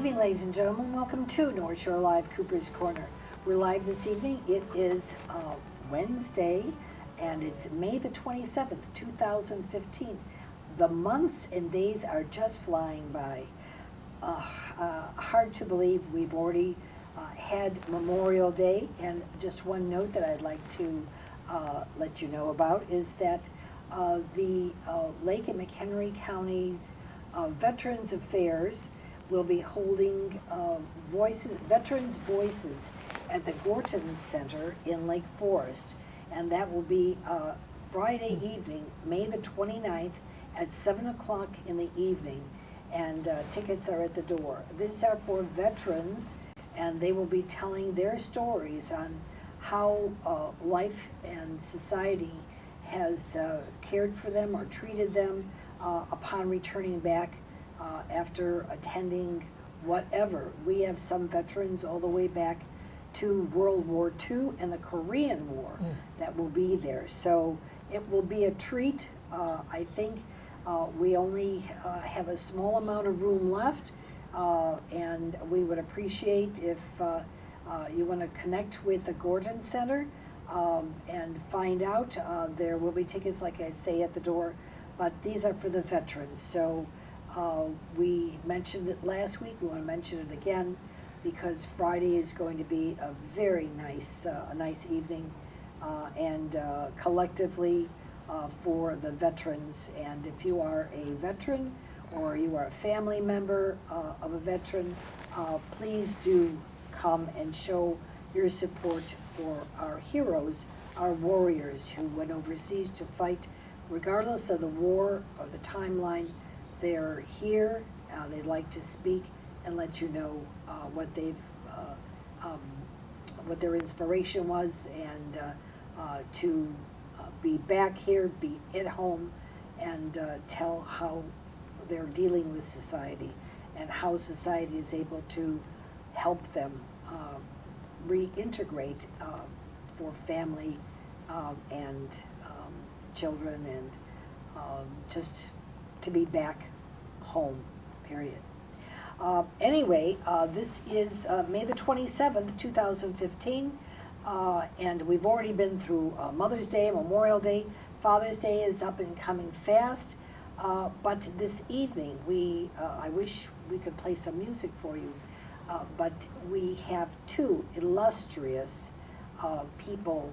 evening, ladies and gentlemen. Welcome to North Shore Live, Cooper's Corner. We're live this evening. It is Wednesday, and it's May the 27th, 2015. The months and days are just flying by. Hard to believe we've already had Memorial Day, and just one note that I'd like to let you know about is that the Lake and McHenry County's Veterans Affairs will be holding Veterans Voices at the Gorton Center in Lake Forest, and that will be Friday evening, May the 29th at 7 o'clock in the evening, and tickets are at the door. These are for veterans, and they will be telling their stories on how life and society has cared for them or treated them upon returning back after attending whatever. We have some veterans all the way back to World War II and the Korean War that will be there. So it will be a treat. I think we only have a small amount of room left, and we would appreciate if you want to connect with the Gordon Center and find out. There will be tickets, like I say, at the door, but these are for the veterans. So we mentioned it last week. We want to mention it again because Friday is going to be a very nice, evening, and collectively for the veterans. And if you are a veteran or you are a family member of a veteran, please do come and show your support for our heroes, our warriors who went overseas to fight. Regardless of the war or the timeline, they're here. They'd like to speak and let you know what they've, what their inspiration was, and to be back here, be at home, and tell how they're dealing with society and how society is able to help them reintegrate for family and children, and just to be back home, period. Anyway, this is May the 27th, 2015, and we've already been through Mother's Day, Memorial Day. Father's Day is up and coming fast, but this evening I wish we could play some music for you, but we have two illustrious people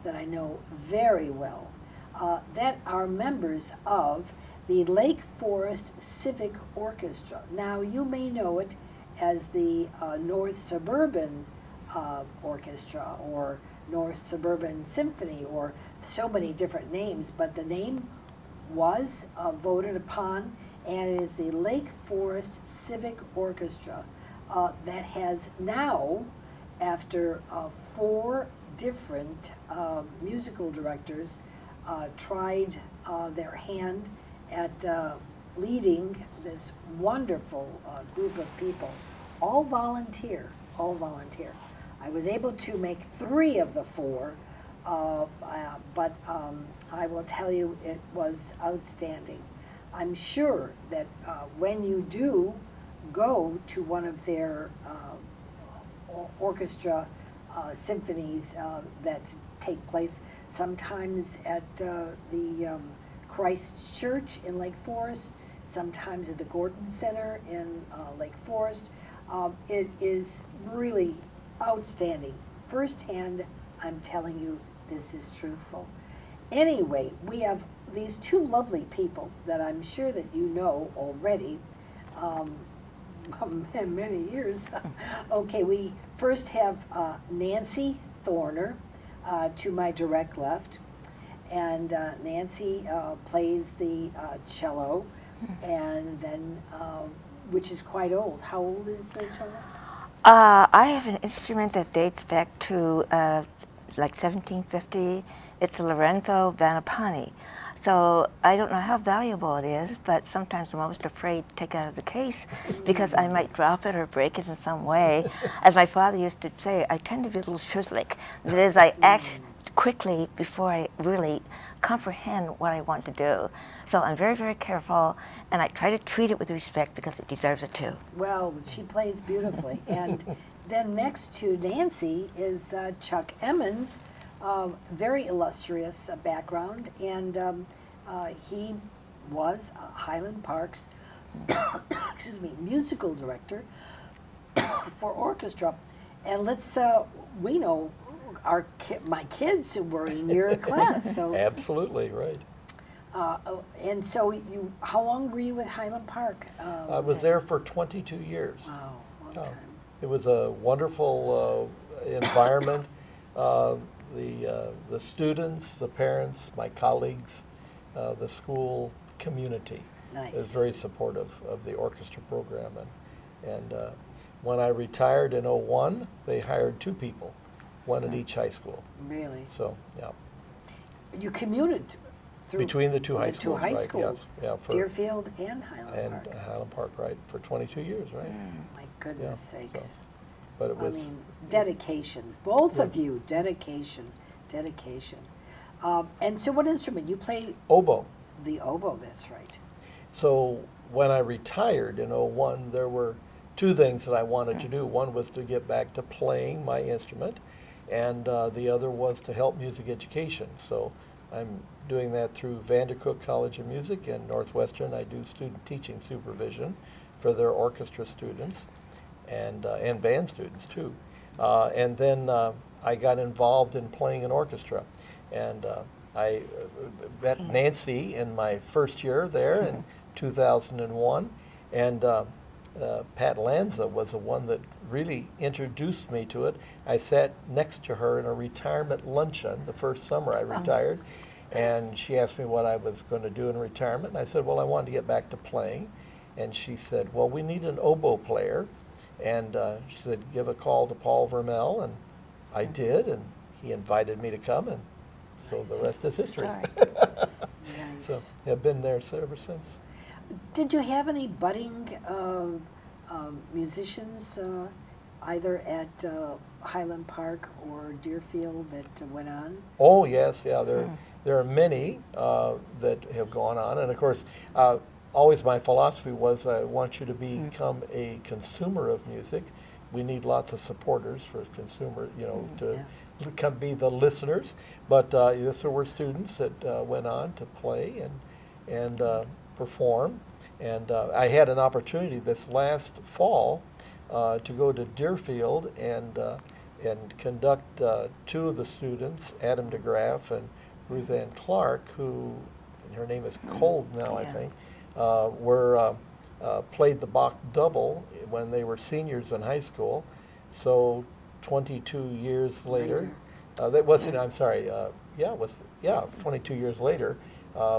that I know very well that are members of the Lake Forest Civic Orchestra. Now, you may know it as the North Suburban Orchestra or North Suburban Symphony, or so many different names, but the name was voted upon, and it is the Lake Forest Civic Orchestra that has now, after 4 different musical directors tried their hand at leading this wonderful group of people, all volunteer. I was able to make 3 of the 4, but I will tell you it was outstanding. I'm sure that when you do go to one of their orchestra symphonies that take place sometimes at the Christ Church in Lake Forest, sometimes at the Gordon Center in Lake Forest. It is really outstanding. Firsthand, I'm telling you, this is truthful. Anyway, we have these 2 lovely people that I'm sure that you know already, many years. Okay, we first have Nancy Thorner to my direct left, and Nancy plays the cello, and then, which is quite old. How old is the cello? I have an instrument that dates back to like 1750. It's a Lorenzo Vanapani. So I don't know how valuable it is, but sometimes I'm almost afraid to take it out of the case because I might drop it or break it in some way. As my father used to say, I tend to be a little schuzlik. That is, quickly before I really comprehend what I want to do. So I'm very, very careful, and I try to treat it with respect because it deserves it too. Well, she plays beautifully. And then next to Nancy is Chuck Emmons, very illustrious background, and he was Highland Park's excuse me, musical director for orchestra. And let's, we know my kids were in your class, so. Absolutely, right. And so how long were you at Highland Park? I was there for 22 years. Wow, long time. It was a wonderful environment. The students, the parents, my colleagues, the school community is very supportive of the orchestra program. And when I retired in '01, they hired 2 people, one at each high school. Really? So, yeah. You commuted through Between the two high the schools, two high right, schools, yes. Yeah, Deerfield and Highland Park. and Highland Park, right, for 22 years, right? My goodness Yeah, sakes. so, but it was, I mean, dedication. Both of you, dedication. And so what instrument? You play oboe. the oboe, that's right. So when I retired in '01, there were 2 things that I wanted to do. One was to get back to playing my instrument, and the other was to help music education. So I'm doing that through Vandercook College of Music, and Northwestern I do student teaching supervision for their orchestra students and band students too. And then I got involved in playing an orchestra, and I met Nancy in my first year there in 2001, and Pat Lanza was the one that really introduced me to it. I sat next to her in a retirement luncheon the first summer I retired, and she asked me what I was going to do in retirement, and I said, well, I wanted to get back to playing. And she said, well, we need an oboe player, and she said, give a call to Paul Vermel, and I did, and he invited me to come, and so the rest is history. Nice. So I've been there ever since. Did you have any budding musicians either at Highland Park or Deerfield that went on? Oh yes, yeah. There are many that have gone on, and of course, always my philosophy was I want you to become a consumer of music. We need lots of supporters for consumer, to be the listeners. But yes, there were students that went on to play and perform. And I had an opportunity this last fall to go to Deerfield and conduct 2 of the students, Adam DeGraff and Ruth Ann Clark, who, her name is Cold now, I think, played the Bach double when they were seniors in high school. So 22 years later, that wasn't, I'm sorry, 22 years later,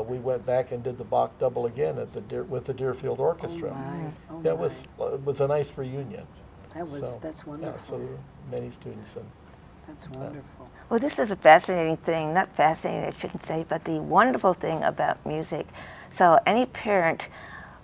we went back and did the Bach double again at with the Deerfield Orchestra. Oh It was a nice reunion. That's wonderful. Yeah, so there were many students. That's wonderful. Well, this is a fascinating thing, not fascinating, I shouldn't say, but the wonderful thing about music. So any parent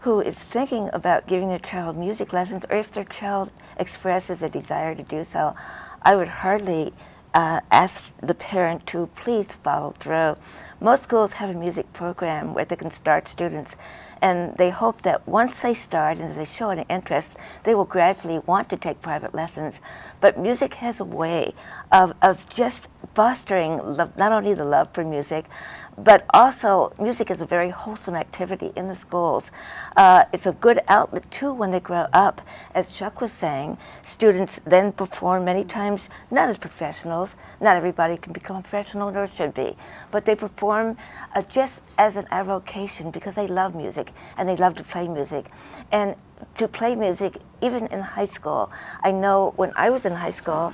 who is thinking about giving their child music lessons, or if their child expresses a desire to do so, I would hardly ask the parent to please follow through. Most schools have a music program where they can start students, and they hope that once they start and they show an interest, they will gradually want to take private lessons. But music has a way of just fostering love, not only the love for music, but also music is a very wholesome activity in the schools. It's a good outlet too when they grow up. As Chuck was saying, students then perform many times not as professionals. Not everybody can become a professional, nor should be, but they perform just as an avocation because they love music and they love to play music. And to play music, even in high school, I know when I was in high school,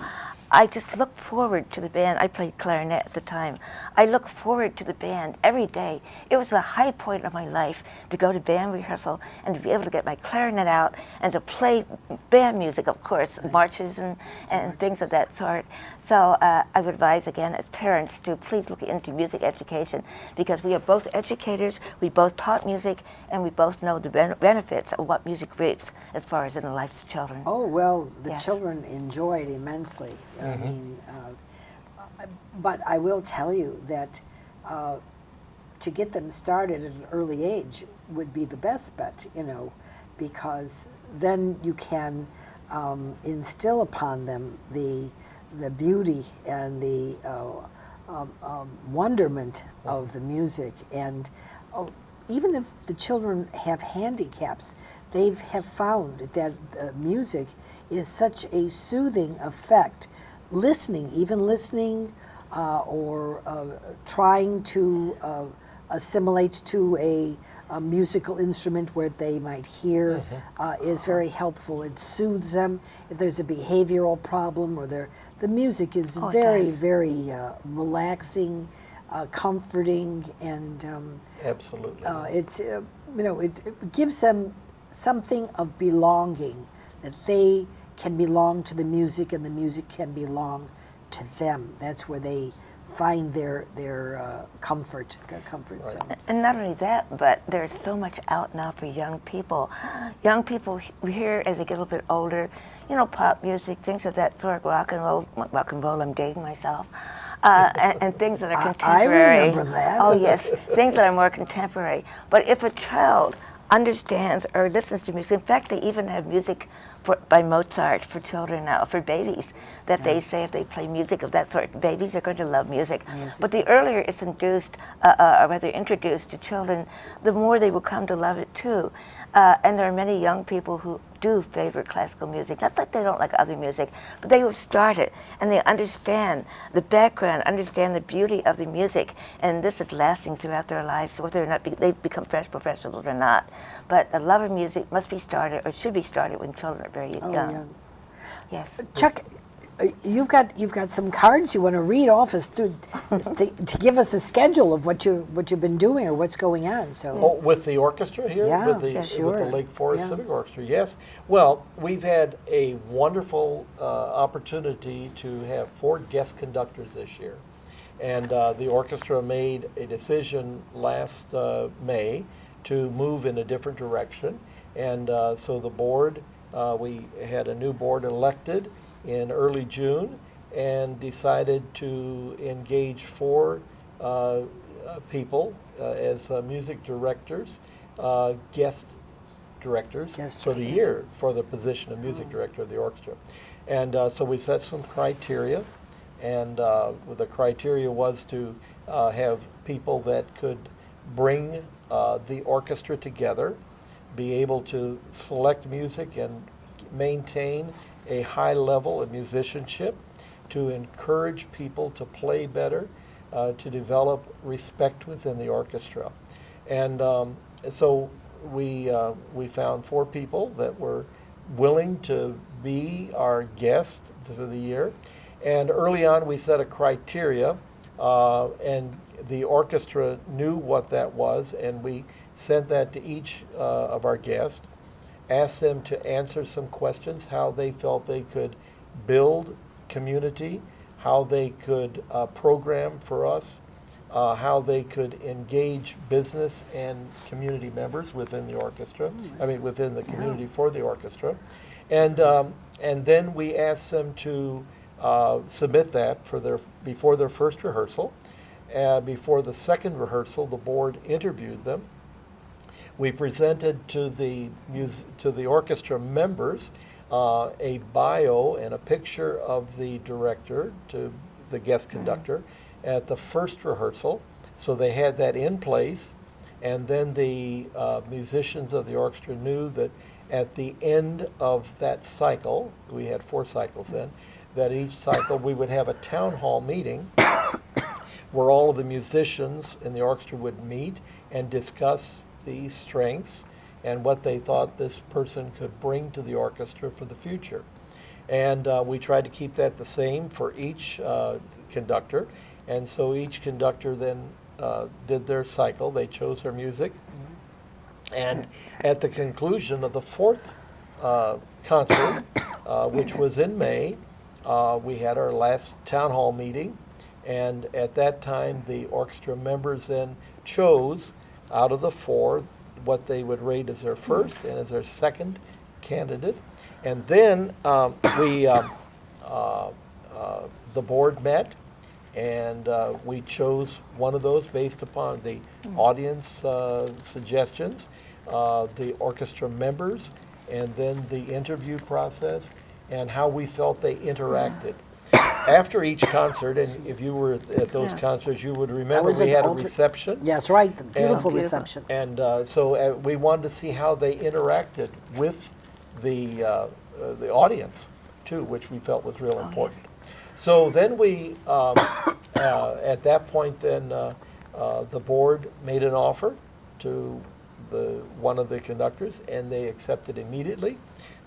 I just looked forward to the band. I played clarinet at the time. I looked forward to the band every day. It was the high point of my life to go to band rehearsal and to be able to get my clarinet out and to play band music, of course, marches and things of that sort. So I would advise, again, as parents, to please look into music education because we are both educators, we both taught music, and we both know the benefits of what music reaps as far as in the life of children. Oh, well, the Yes. children enjoyed immensely. I mean, But I will tell you that to get them started at an early age would be the best bet, because then you can instill upon them the beauty and the wonderment of the music. And even if the children have handicaps, they have found that music is such a soothing effect. Even listening or trying to assimilate to a musical instrument where they might hear is very helpful. It soothes them. If there's a behavioral problem or the music is very, very relaxing, comforting, and Absolutely. it gives them something of belonging, that they can belong to the music and the music can belong to them. That's where they find their comfort zone. And not only that, but there's so much out now for young people. Young people here, as they get a little bit older, pop music, things of that sort, rock and roll, I'm dating myself, and things that are contemporary. I remember that. Oh yes, things that are more contemporary. But if a child understands or listens to music, in fact, they even have music by Mozart for children now, for babies, that they say if they play music of that sort, babies are going to love music. But the earlier it's introduced to children, the more they will come to love it too. And there are many young people who do favor classical music. Not that they don't like other music, but they have started and they understand the background, understand the beauty of the music, and this is lasting throughout their lives, whether or not they become fresh professionals or not. But a love of music must be started, or should be started, when children are very young. Yes. Chuck, you've got some cards you want to read off us to give us a schedule of what you've been doing or what's going on. So with the orchestra here, Yeah, with the sure. with the Lake Forest Yeah. Civic Orchestra, yes. Well, we've had a wonderful opportunity to have 4 guest conductors this year, and the orchestra made a decision last May to move in a different direction, and so the board. We had a new board elected in early June and decided to engage 4 people as music directors, guest directors for the year for the position of music director of the orchestra. And so we set some criteria, and the criteria was to have people that could bring the orchestra together, be able to select music and maintain a high level of musicianship, to encourage people to play better, to develop respect within the orchestra. And so we found 4 people that were willing to be our guest for the year. And early on we set a criteria, and the orchestra knew what that was, and we sent that to each of our guests, asked them to answer some questions, how they felt they could build community, how they could program for us, how they could engage business and community members within the orchestra, within the community for the orchestra. And then we asked them to submit that before their first rehearsal. Before the second rehearsal, the board interviewed them. We presented to the orchestra members a bio and a picture of the director, to the guest conductor, at the first rehearsal. So they had that in place, and then the musicians of the orchestra knew that at the end of that cycle, we had 4 cycles then, that each cycle we would have a town hall meeting where all of the musicians in the orchestra would meet and discuss the strengths and what they thought this person could bring to the orchestra for the future. And we tried to keep that the same for each conductor. And so each conductor then did their cycle. They chose their music. And at the conclusion of the 4th concert, which was in May, we had our last town hall meeting. And at that time, the orchestra members then chose, out of the 4, what they would rate as their first and as their second candidate. And then the board met, and we chose one of those based upon the audience suggestions, the orchestra members, and then the interview process, and how we felt they interacted. After each concert, and if you were at those concerts, you would remember was we at had a Alter- reception. Yes, right, the beautiful Beautiful. reception. And so we wanted to see how they interacted with the audience too, which we felt was real important. So then we, at that point, then the board made an offer to one of the conductors, and they accepted immediately.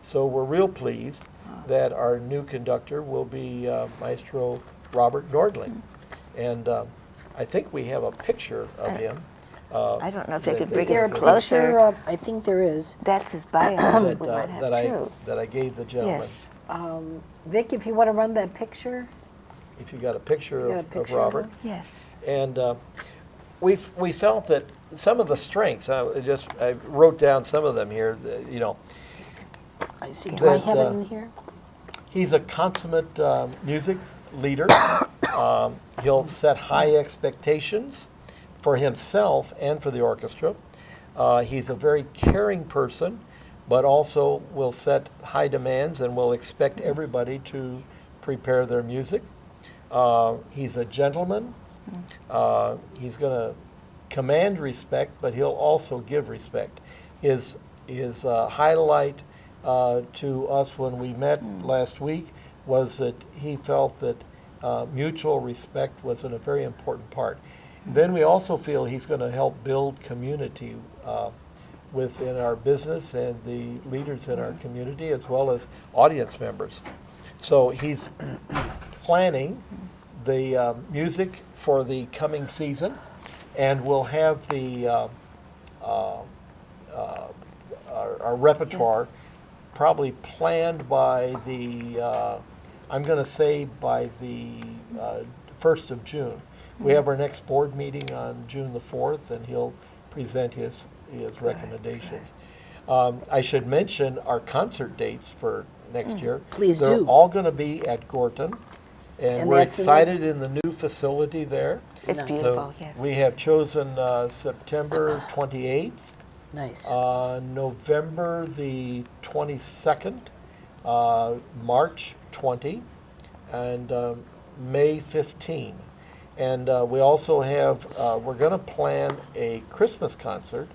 So we're real pleased that our new conductor will be Maestro Robert Nordling, and I think we have a picture of him. I don't know if they could that- bring Is there a it closer. picture? I think there is. That's his bio. that, we might have two. that I gave the gentleman. Yes. Vic, if you want to run that picture. If you got a picture, You got a of picture of Robert. him? Yes. And we felt that some of the strengths, I wrote down some of them here, I see. Do I That, have it in here? he's a consummate music leader. He'll set high expectations for himself and for the orchestra. He's a very caring person, but also will set high demands and will expect everybody to prepare their music. He's a gentleman. He's going to command respect, but he'll also give respect. His highlight to us when we met last week was that he felt that mutual respect was a very important part. Then we also feel he's going to help build community within our business and the leaders in our community, as well as audience members. So he's planning the music for the coming season, and we'll have our repertoire probably planned by I'm going to say by the 1st of June. We have our next board meeting on June the 4th, and he'll present his recommendations. I should mention our concert dates for next year. Please They're do. all going to be at Gorton, and we're that's in the- excited in the new facility there. It's Nice. beautiful, So yes. we have chosen September 28th, Nice. November the 22nd, March 20, and May 15. And we also have, we're going to plan a Christmas concert.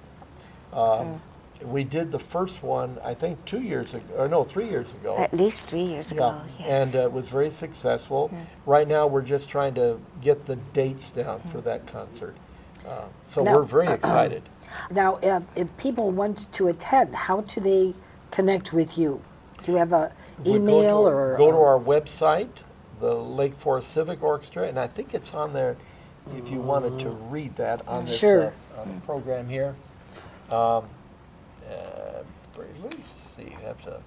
We did the first one, I think 2 years ago, or no, 3 years ago. At least 3 years ago, yes. And it was very successful. Right now, we're just trying to get the dates down for that concert. So Now- we're very excited. Now, if people want to attend, how do they connect with you? Do you have a We email or? go to our website, the Lake Forest Civic Orchestra, and I think it's on there if you wanted to read that on this Sure. program here. Let's see, I have to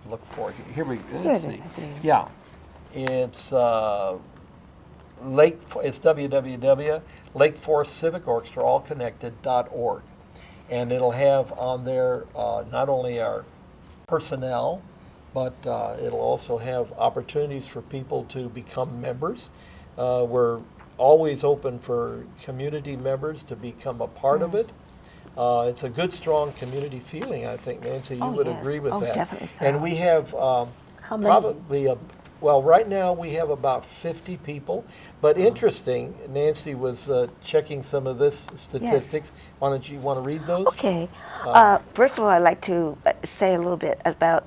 look for it. Here we go. Let's Here it see. is, I believe. Yeah, it's it's www.lakeforestcivicorchestra.org, and it'll have on there not only our personnel, but it'll also have opportunities for people to become members. We're always open for community members to become a part of it. It's a good, strong community feeling, I think, Nancy. You Oh, would yes. agree with Oh, that. definitely so. And we have How many? probably, well, right now we have about 50 people. But interesting, Nancy was checking some of this statistics. Why don't you want to read those? Okay. First of all, I'd like to say a little bit about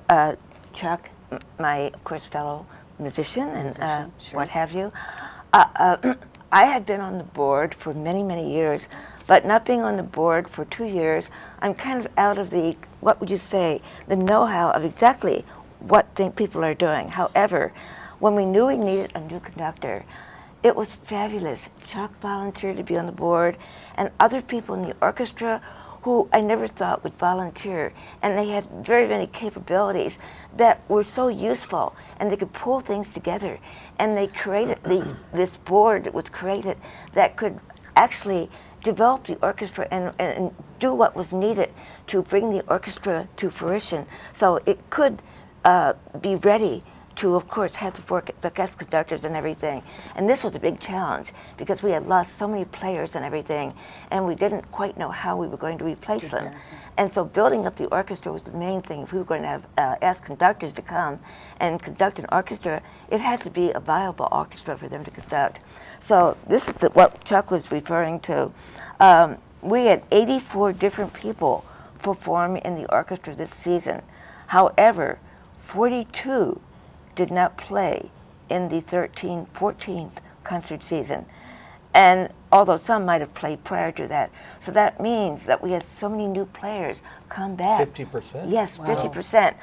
Chuck, my, of course, fellow musician and Musician, sure. what have you. I have been on the board for many, many years, but not being on the board for 2 years, I'm kind of out of the, what would you say, the know-how of exactly what people are doing. However, when we knew we needed a new conductor, it was fabulous. Chuck volunteered to be on the board, and other people in the orchestra who I never thought would volunteer, and they had very many capabilities that were so useful, and they could pull things together, and they created this board that was created that could actually develop the orchestra and do what was needed to bring the orchestra to fruition, so it could be ready to, of course, have the guest conductors and everything. And this was a big challenge because we had lost so many players and everything, and we didn't quite know how we were going to replace them. And so building up the orchestra was the main thing. If we were going to have ask conductors to come and conduct an orchestra, it had to be a viable orchestra for them to conduct. So this is what Chuck was referring to. We had 84 different people perform in the orchestra this season. However, 42 did not play in the 14th concert season. And although some might have played prior to that. So that means that we had so many new players come back. 50%? Yes, Wow. 50%.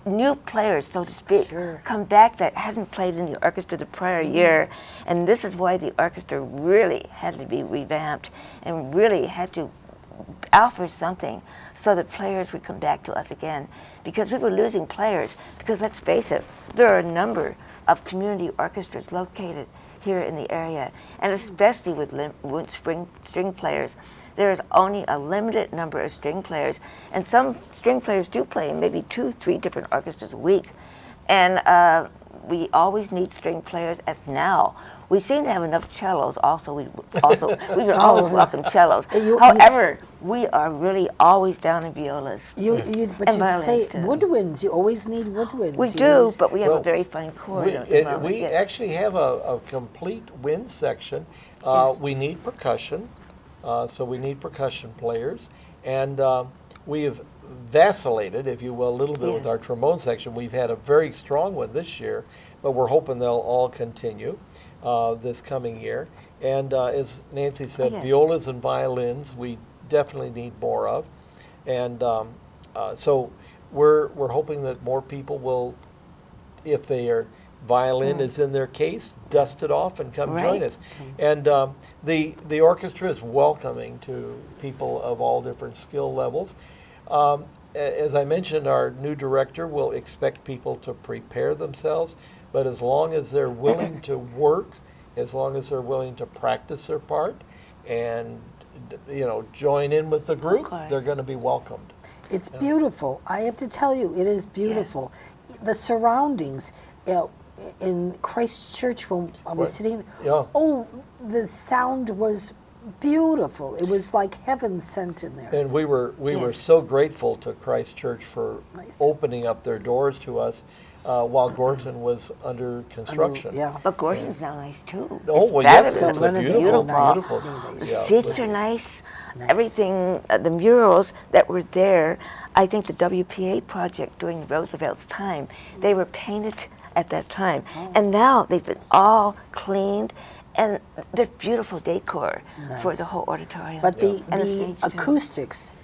New players, so to speak, Sure. come back that hadn't played in the orchestra the prior year. And this is why the orchestra really had to be revamped and really had to offer something so that players would come back to us again. Because we were losing players, because let's face it, there are a number of community orchestras located here in the area, and especially with string players. There is only a limited number of string players, and some string players do play in maybe 2-3 different orchestras a week. And we always need string players, as now. We seem to have enough cellos also. We would always welcome cellos. However, we are really always down in violas. But you violins, say too. woodwinds. You always need woodwinds. We You do, need- but we have Well, a very fine chord. We Yes. actually have a complete wind section. Yes. We need percussion, so we need percussion players. And we have vacillated, if you will, a little bit with Yes. our trombone section. We've had a very strong one this year, but we're hoping they'll all continue this coming year. And as Nancy said, yes. violas and violins we definitely need more of. And so we're hoping that more people will, if their violin is in their case, dust it off and come join Right. us. And the orchestra is welcoming to people of all different skill levels. As I mentioned, our new director will expect people to prepare themselves, but as long as they're willing to work, as long as they're willing to practice their part and join in with the group, course. they're going to be welcomed. It's beautiful. I have to tell you, it is beautiful. The surroundings in Christchurch when I was Right. sitting. Yeah. Oh, the sound was beautiful. It was like heaven sent in there. And we were Yes. so grateful to Christ Church for Nice. opening up their doors to us while Gorton was under construction. Yeah. But Gordon's now nice too. Oh, It's well, yes, fabulous. it's a Renovated. beautiful, Nice. beautiful. Nice. Yeah, Seats are nice. Everything, the murals that were there, I think the WPA project during Roosevelt's time, they were painted at that time. And now they've been all cleaned, and they're beautiful decor for Nice. the whole auditorium. But And the stage, too. acoustics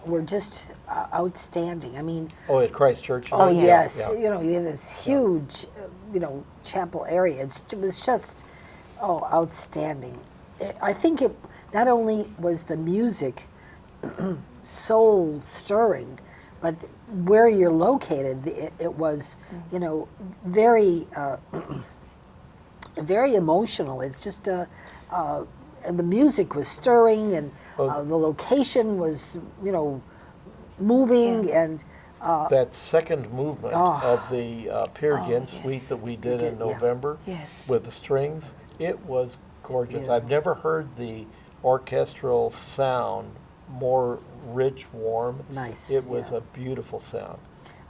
were just outstanding. I mean, Oh, at Christ Church. oh yeah. yes, Yeah. you have this huge, chapel area. It was just, outstanding. I think it not only was the music soul stirring, but where you're located, it was, very, very emotional. It's just and the music was stirring, and the location was, moving, and That second movement of the Peer Gynt yes. suite that we did in Gynt, yeah. November Yes. with the strings, it was gorgeous. Yeah. I've never heard the orchestral sound more rich, warm. Nice, It was yeah. a beautiful sound.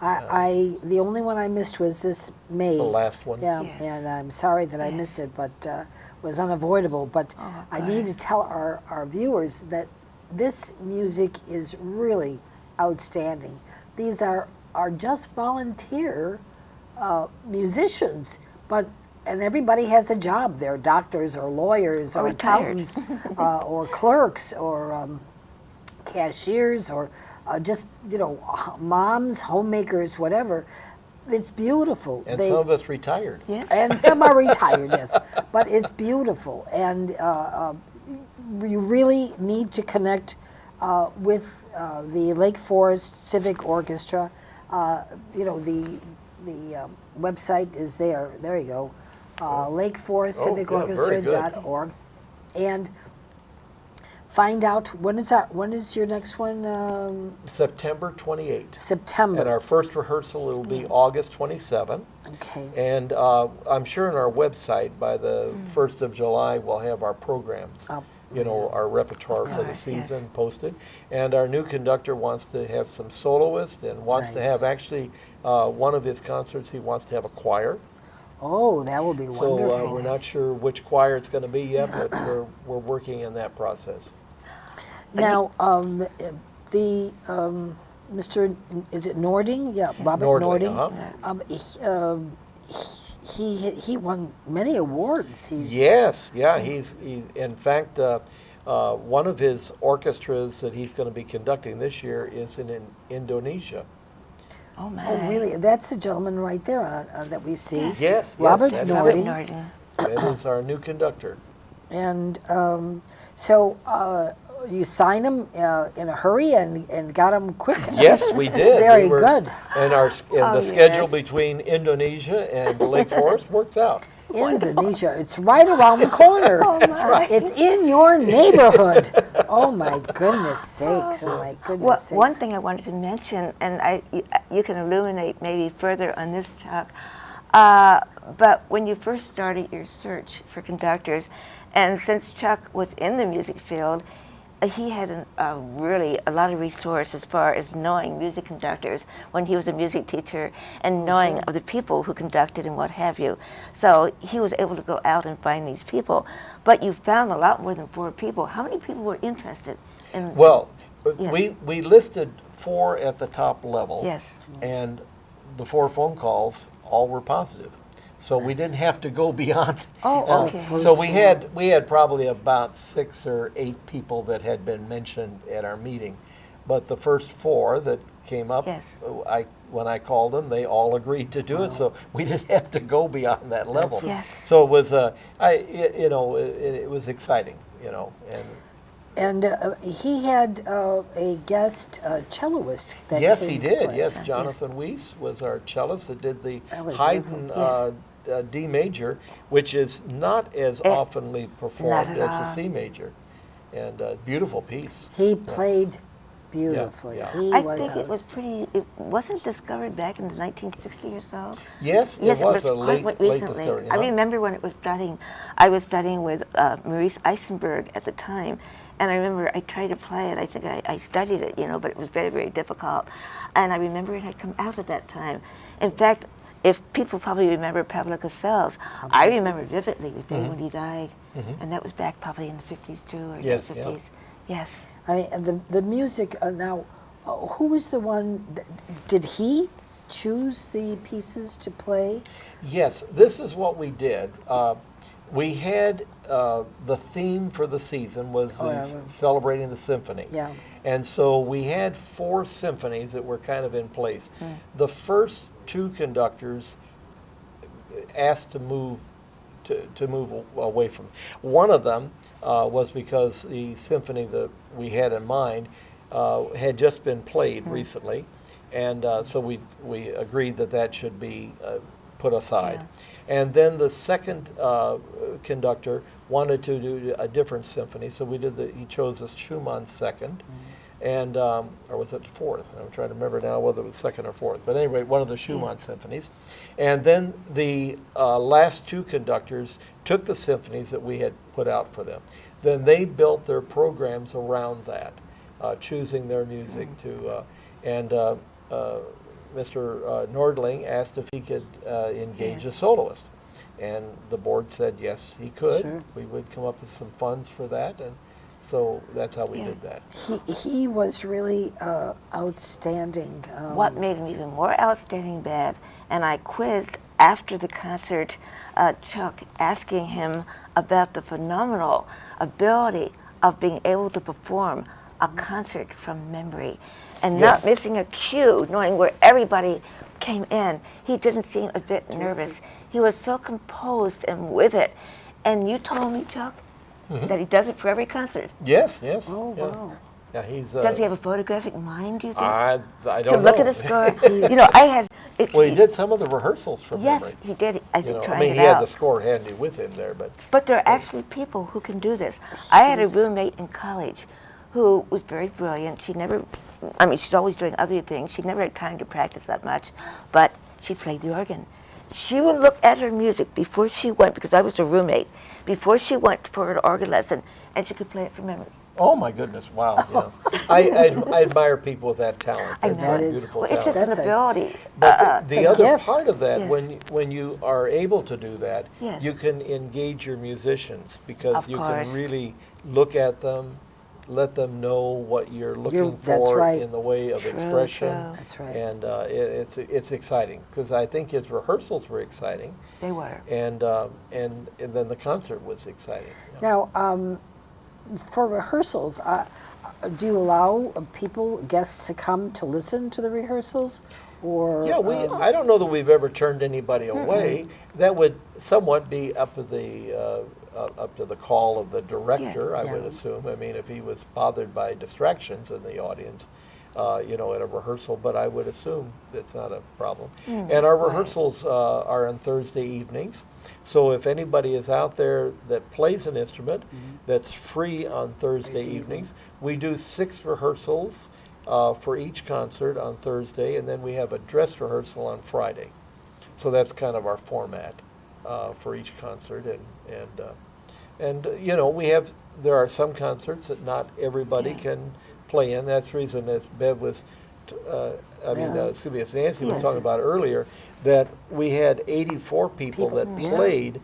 the only one I missed was this May. The last one. Yeah, Yes. and I'm sorry that I missed it, but it was unavoidable. But I need to tell our viewers that this music is really outstanding. These are just volunteer musicians, and everybody has a job. They're doctors or lawyers or retired. accountants or clerks or cashiers or just moms, homemakers, whatever. It's beautiful. And some of us retired. Yeah. And some are retired, yes, but it's beautiful, and you really need to connect with the Lake Forest Civic Orchestra. The website is there. There you go, Oh, yeah, very good. lakeforestcivicorchestra.org, and find out when is your next one? September 28th. September. And our first rehearsal will be August 27th. Okay. And I'm sure on our website by the 1st of July we'll have our programs, our repertoire for the season posted. And our new conductor wants to have some soloists and wants to have actually one of his concerts, he wants to have a choir. Oh, that will be wonderful. So we're not sure which choir it's going to be yet, but we're working in that process. Now, the Mr. Is it Nording? Yeah, Robert Nording. He won many awards. Yes, yeah. He in fact one of his orchestras that he's going to be conducting this year is in Indonesia. Oh, my. Oh, really? That's the gentleman right there that we see. Yes, Robert that Nording. That is our new conductor. And so you signed him in a hurry and got him quick. Yes, we did. Very good. And the schedule between Indonesia and Lake Forest works out. Indonesia, it's right around the corner. It's in your neighborhood. Oh my goodness sakes! Oh my goodness sakes! One thing I wanted to mention, and you can illuminate maybe further on this, Chuck. But when you first started your search for conductors, and since Chuck was in the music field, he had really a lot of resource as far as knowing music conductors when he was a music teacher and knowing of the people who conducted and what have you. So he was able to go out and find these people. But you found a lot more than 4 people. How many people were interested in? Well, we listed 4 at the top level. Yes. And the 4 phone calls all were positive. So we didn't have to go beyond. Oh, okay. So we had probably about 6 or 8 people that had been mentioned at our meeting, but the first 4 that came up, when I called them, they all agreed to do it. So we didn't have to go beyond that level. Yes. So it was it was exciting, And he had a guest celloist that Yes, came he to did. play. Yes, Jonathan Weiss was our cellist that did the That was Haydn D major, which is not as oftenly performed as the C major, and beautiful piece. He played beautifully. Yeah. He I was think it was pretty. It wasn't discovered back in the 1960s or so. Yes, Yes, it was but a late recently. discovery. I remember when it was studying. I was studying with Maurice Eisenberg at the time, and I remember I tried to play it. I think I studied it, but it was very, very difficult. And I remember it had come out at that time. In fact, if people probably remember Pablo Casals, I remember vividly the day when he died, and that was back probably in the 50s too, or late 50s. Yes. The music now. Who was the one? Did he choose the pieces to play? Yes, this is what we did. We had the theme for the season was celebrating the symphony. Yeah. And so we had 4 symphonies that were kind of in place. The first 2 conductors asked to move away from. One of them was because the symphony that we had in mind had just been played recently, and so we agreed that should be put aside. Yeah. And then the second conductor wanted to do a different symphony, so he chose the Schumann second. And or was it the 4th? I'm trying to remember now whether it was 2nd or 4th. But anyway, one of the Schumann symphonies. And then the last 2 conductors took the symphonies that we had put out for them. Then they built their programs around that, choosing their music to. And Mr. Nordling asked if he could engage a soloist, and the board said yes, he could. Sure. We would come up with some funds for that, and so that's how we did that. He was really outstanding. What made him even more outstanding, Bev, and I quizzed after the concert Chuck, asking him about the phenomenal ability of being able to perform a concert from memory and not missing a cue, knowing where everybody came in. He didn't seem a bit nervous. He was so composed and with it. And you told me, Chuck, that he does it for every concert. Yes. Oh, yeah. wow. Yeah, he's. Does he have a photographic mind, do you think? I don't know. To look at a score? I had Well, he did some of the rehearsals from Yes, memory. he did. I You think know, trying I mean, it he had out. the score handy with him there, but But there are actually people who can do this. I had a roommate in college who was very brilliant. She never, I mean, she's always doing other things. She never had time to practice that much, but she played the organ. She would look at her music before she went, because I was her roommate, before she went for an organ lesson, and she could play it from memory. oh my goodness, wow! You know, I admire people with that talent. I That's know. a That is- beautiful Well, it's talent. just an That's a- ability. But the It's a other gift. part of that, Yes. when you are able to do that, Yes. you can engage your musicians because Of you course. can really look at them, let them know what you're looking that's for right. in the way of True, expression. true. That's right. And it's exciting because I think his rehearsals were exciting, They were. and then the concert was exciting. you know. Now, for rehearsals, do you allow people, guests, to come to listen to the rehearsals, or? Yeah, I don't know that we've ever turned anybody away. That would somewhat be up to the call of the director, I would Yeah. assume. I mean, if he was bothered by distractions in the audience, at a rehearsal, but I would assume that's not a problem. And our rehearsals are on Thursday evenings. So if anybody is out there that plays an instrument that's free on Thursday evenings, we do 6 rehearsals for each concert on Thursday, and then we have a dress rehearsal on Friday. So that's kind of our format for each concert, and there are some concerts that not everybody can play in. That's the reason, as Bev was, as Nancy was Yes. talking about earlier, that we had 84 people that yeah. played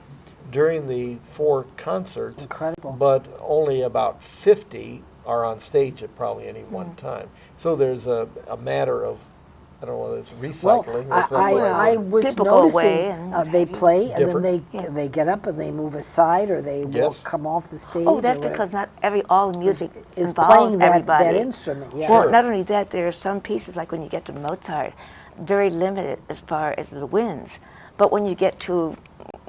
during the 4 concerts, Incredible. but only about 50 are on stage at probably any one time. So there's a matter of, I don't know whether it's Well, recycling or something. I was People go away noticing and- they play and then Different. they get up and they move aside or they Yes. come off the stage. Oh, that's or whatever. because not all the music is involves playing everybody. that instrument. Yeah. Well, Sure. not only that, there are some pieces, like when you get to Mozart, very limited as far as the winds. But when you get to,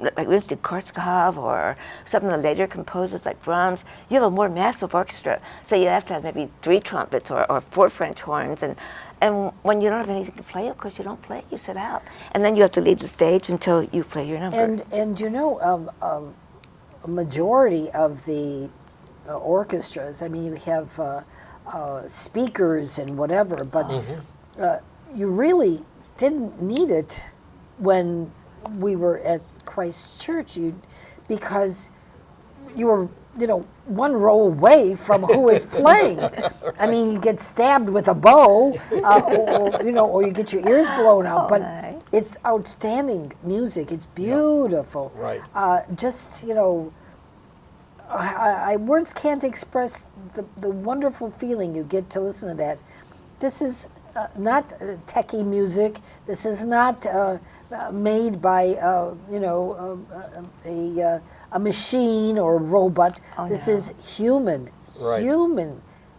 like Rimsky-Korsakov or some of the later composers like Brahms, you have a more massive orchestra. So you have to have maybe 3 trumpets or 4 French horns. And when you don't have anything to play, of course you don't play, you sit out. And then you have to leave the stage until you play your number. And a majority of the orchestras, I mean, you have speakers and whatever, but you really didn't need it when we were at Christ Church, because you were, one row away from who was playing. I mean, you get stabbed with a bow, or you get your ears blown out. But right. it's outstanding music. It's beautiful. Right. Words can't express the wonderful feeling you get to listen to that. This is not techie music. This is not made by a machine or a robot. Oh, This no. is human, Right.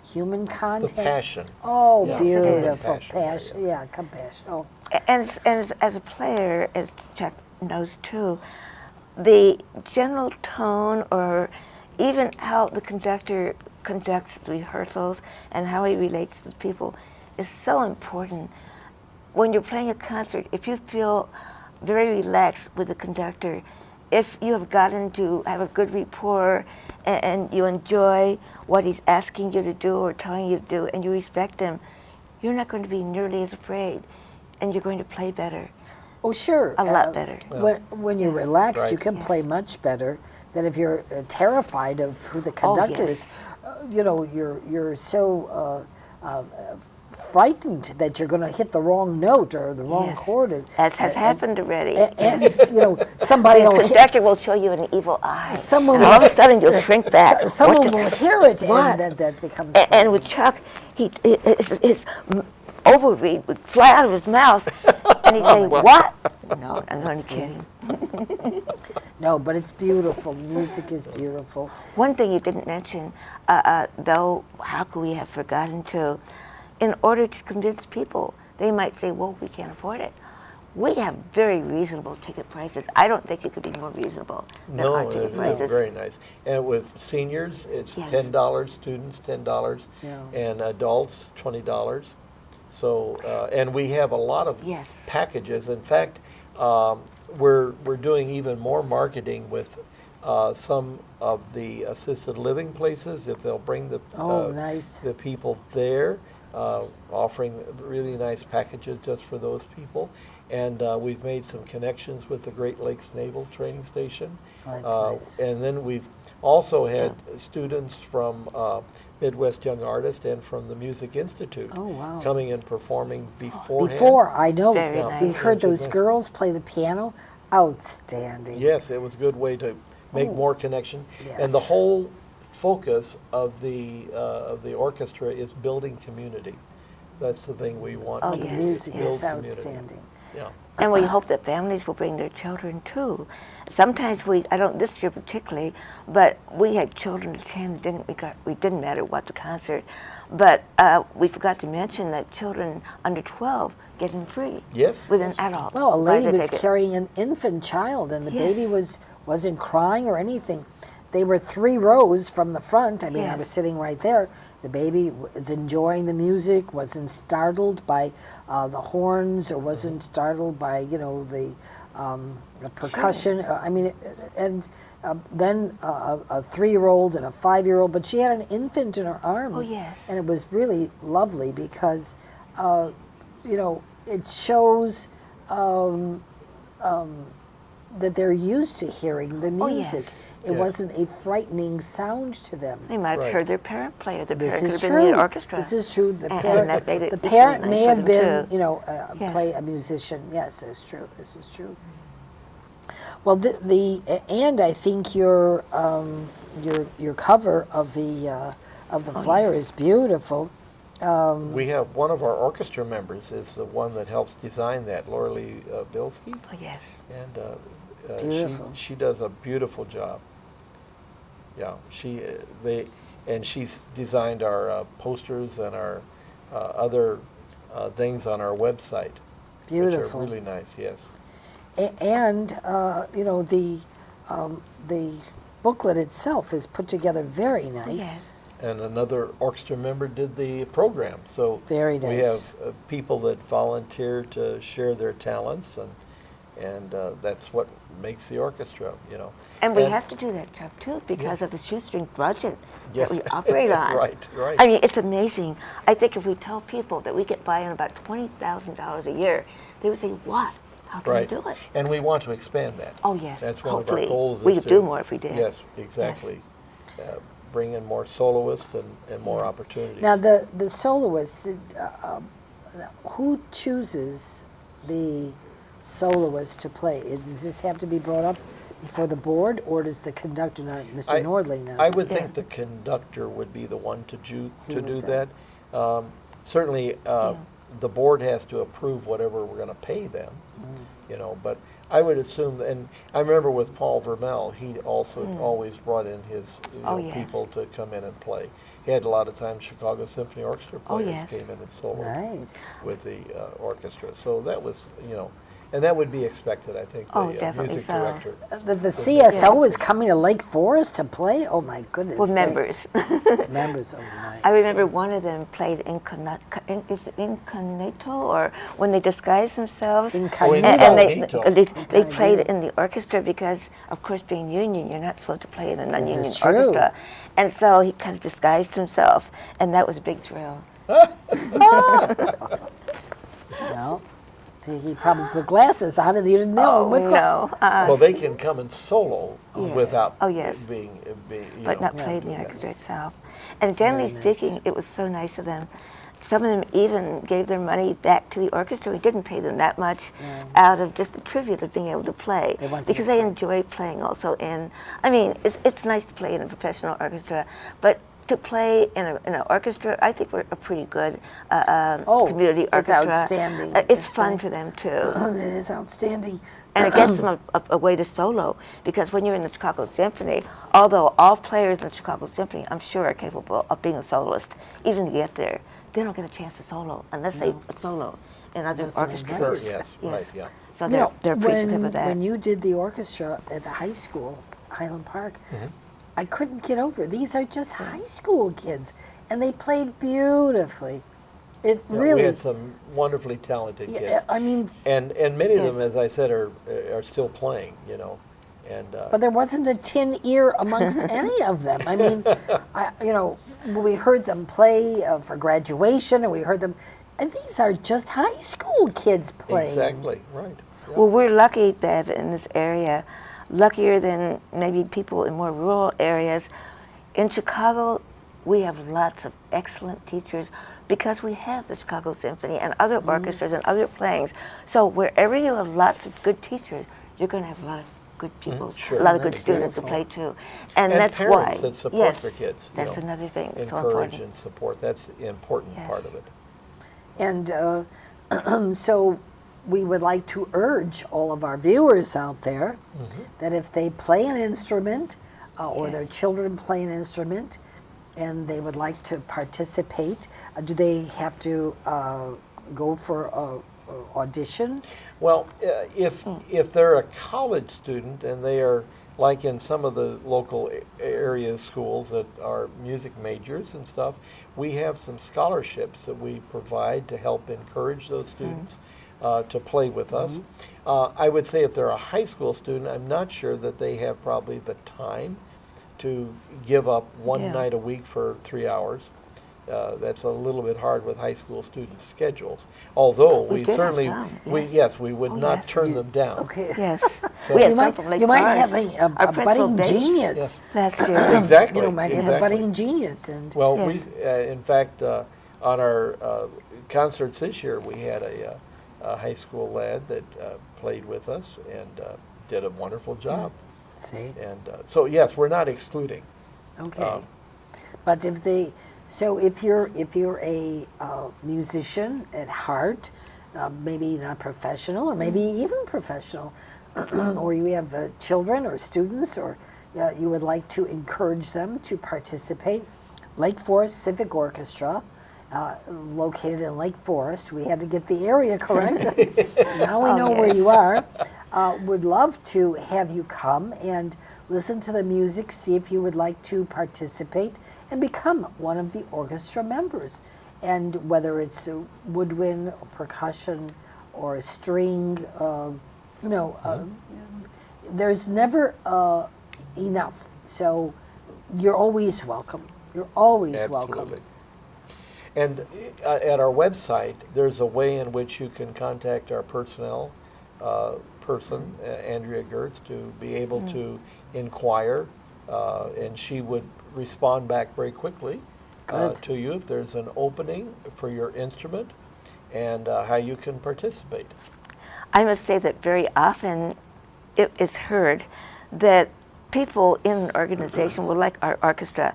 human content. The passion. Oh, Yeah. beautiful Passion, passion. Yeah, compassion. Oh, And as a player, as Chuck knows too, the general tone or even how the conductor conducts the rehearsals and how he relates to people is so important. When you're playing a concert, if you feel very relaxed with the conductor, if you have gotten to have a good rapport and you enjoy what he's asking you to do or telling you to do and you respect him, you're not going to be nearly as afraid and you're going to play better. oh, sure. A lot better. When you're relaxed, Right. you can play much better than if you're terrified of who the Oh, conductor yes. is. You're so frightened that you're going to hit the wrong note or the wrong Yes. chord. As has happened already. And somebody The will conductor will show you an evil eye. Someone and will- all of a sudden you'll shrink back. someone What the- will hear it, What? and that becomes. And with Chuck, his overread would fly out of his mouth, and he'd say, "What?" No, I'm only kidding. No, but it's beautiful. Music is beautiful. One thing you didn't mention, though, how could we have forgotten to? In order to convince people, they might say, "Well, we can't afford it." We have very reasonable ticket prices. I don't think it could be more reasonable than our ticket it's prices. very nice. And with seniors, it's Yes. $10, students $10, Yeah. and adults $20. So, and we have a lot of Yes. packages. In fact, we're doing even more marketing with some of the assisted living places, if they'll bring Nice. the people there, offering really nice packages just for those people. And we've made some connections with the Great Lakes Naval Training Station. Oh, that's nice. And then we've also had students from Midwest Young Artists and from the Music Institute Oh, wow. coming and performing beforehand. Before, I know, Very we nice. heard those Nice. girls play the piano. Outstanding. Yes, it was a good way to make Oh. more connection. Yes. And the whole focus of the orchestra is building community. That's the thing we want Oh, to The do. yes, music build is community. outstanding. Yeah. And we hope that families will bring their children too. Sometimes I don't this year particularly, but we had children attend. We didn't matter what the concert, but we forgot to mention that children under 12 get in free. Yes. With an adult. Well, a lady buys was ticket. carrying an infant child, and the Yes. baby wasn't crying or anything. They were 3 rows from the front. I mean, I Yes. was sitting right there. The baby was enjoying the music, wasn't startled by the horns, or wasn't startled by the percussion. I mean, and then a 3-year-old and a 5-year-old, but she had an infant in her arms. Oh, yes. And it was really lovely because, it shows that they're used to hearing the Oh, music. yes. It Yes. wasn't a frightening sound to them. They might have Right. heard their parent play, or their This parent could is have been in true. the orchestra. This is true. The And parent, that made it the equally parent nice may for have them, been, too. Yes. play a musician. Yes, that's true. This is true. Well, and I think your cover of the flyer is beautiful. We have one of our orchestra members is the one that helps design that, Laura Lee Bilski, Oh, yes. and Beautiful. she does a beautiful job. Yeah, she's designed our posters and our other things on our website, Beautiful. which are really nice. Yes. And the booklet itself is put together very nice. Oh, yes. And another orchestra member did the program. So Very we nice. have people that volunteer to share their talents, and that's what makes the orchestra. And we have to do that job too because of the shoestring budget Yes. that we operate on. Right, right. I mean, it's amazing. I think if we tell people that we get by on about $20,000 a year, they would say, "What? How can Right. we do it?" And we want to expand that. Oh, yes. That's one Hopefully. of our goals. We is could to- do more if we did. Yes, exactly. Bring in more soloists and more opportunities. Now the soloists, who chooses the soloist to play? Does this have to be brought up before the board, or does the conductor, not Mr. Nordley, now? I would Yeah. think the conductor would be the one to do was that. Certainly, the board has to approve whatever we're going to pay them. But I would assume, and I remember with Paul Vermel, he also always brought in his Oh, yes. people to come in and play. He had a lot of times Chicago Symphony Orchestra Oh, players yes. came in and soloed Nice. with the orchestra. So that was, and that would be expected, I think, Oh, the definitely music so. director. The CSO is coming to Lake Forest to play? Oh my goodness. Well, sakes. members. Members, oh nice. I remember one of them played is it Incognito, or when they disguise themselves. Incognito. And they Incognito. played in the orchestra because, of course, being union, you're not supposed to play in a non-union is true. orchestra. And so he kind of disguised himself, and that was a big thrill. Well, he probably put glasses on and you didn't know him with no. Well, they can come and solo Yes. without Oh, yes. being But not played in the orchestra itself. And generally Very nice. speaking, it was so nice of them. Some of them even gave their money back to the orchestra. We didn't pay them that much out of just the tribute of being able to play. They want to Because they enjoy playing also in, I mean, it's nice to play in a professional orchestra, but to play in an orchestra, I think we're a pretty good community it's orchestra. outstanding. It's It's fun great. for them too. It is outstanding. And it gets them a way to solo, because when you're in the Chicago Symphony, although all players in the Chicago Symphony, I'm sure, are capable of being a soloist, even to get there, they don't get a chance to solo unless they solo in other Unless they're orchestras. Sure, invited. yes, right, yeah. So You know, they're appreciative of that. when you did the orchestra at the high school, Highland Park, Mm-hmm. I couldn't get over it. These are just high school kids, and they played beautifully. It Yeah, really. we had some wonderfully talented Yeah, kids, I mean, and many of Yes. them, as I said, are still playing. You know, and but there wasn't a tin ear amongst any of them. I mean, we heard them play for graduation, and we heard them, and these are just high school kids playing. exactly right. Yep. Well, we're lucky, Bev, in this area, luckier than maybe people in more rural areas. In Chicago, we have lots of excellent teachers because we have the Chicago Symphony and other orchestras and other playings. So wherever you have lots of good teachers, you're going to have a lot of good pupils, Sure. a lot of good That's students to beautiful. play too. And that's parents why. that support yes, their kids. That's another thing. So Encourage important. and support. That's the important Yes. part of it. And so we would like to urge all of our viewers out there that if they play an instrument or their children play an instrument and they would like to participate, do they have to go for a audition? Well, if they're a college student and they are like in some of the local area schools that are music majors and stuff, we have some scholarships that we provide to help encourage those students to play with us. I would say if they're a high school student, I'm not sure that they have probably the time to give up one Yeah. night a week for 3 hours. That's a little bit hard with high school students' schedules. Although We we did have certainly, some, yes. we would Oh, not yes. turn them down. Okay. Yes. So- We had You some might, from Lake you might Forest. have a Our principal budding bass genius. Yes. last year. Exactly. Might have a exactly. budding genius. And Well, Yes. in fact, on our concerts this year, we had a high school lad that played with us and did a wonderful job. see, And so, yes, we're not excluding. okay. But if you're a musician at heart, maybe not professional, or maybe even professional, or you have children or students, or you would like to encourage them to participate, Lake Forest Civic Orchestra, located in Lake Forest. We had to get the area correct. Now we know where you are. Would love to have you come and listen to the music, see if you would like to participate and become one of the orchestra members. And whether it's a woodwind, or percussion, or a string, there's never enough. So you're always welcome. You're always welcome. Absolutely. And at our website, there's a way in which you can contact our personnel person, Andrea Gertz, to be able to inquire, and she would respond back very quickly Good. to you if there's an opening for your instrument and how you can participate. I must say that very often it is heard that people in an organization will like our orchestra.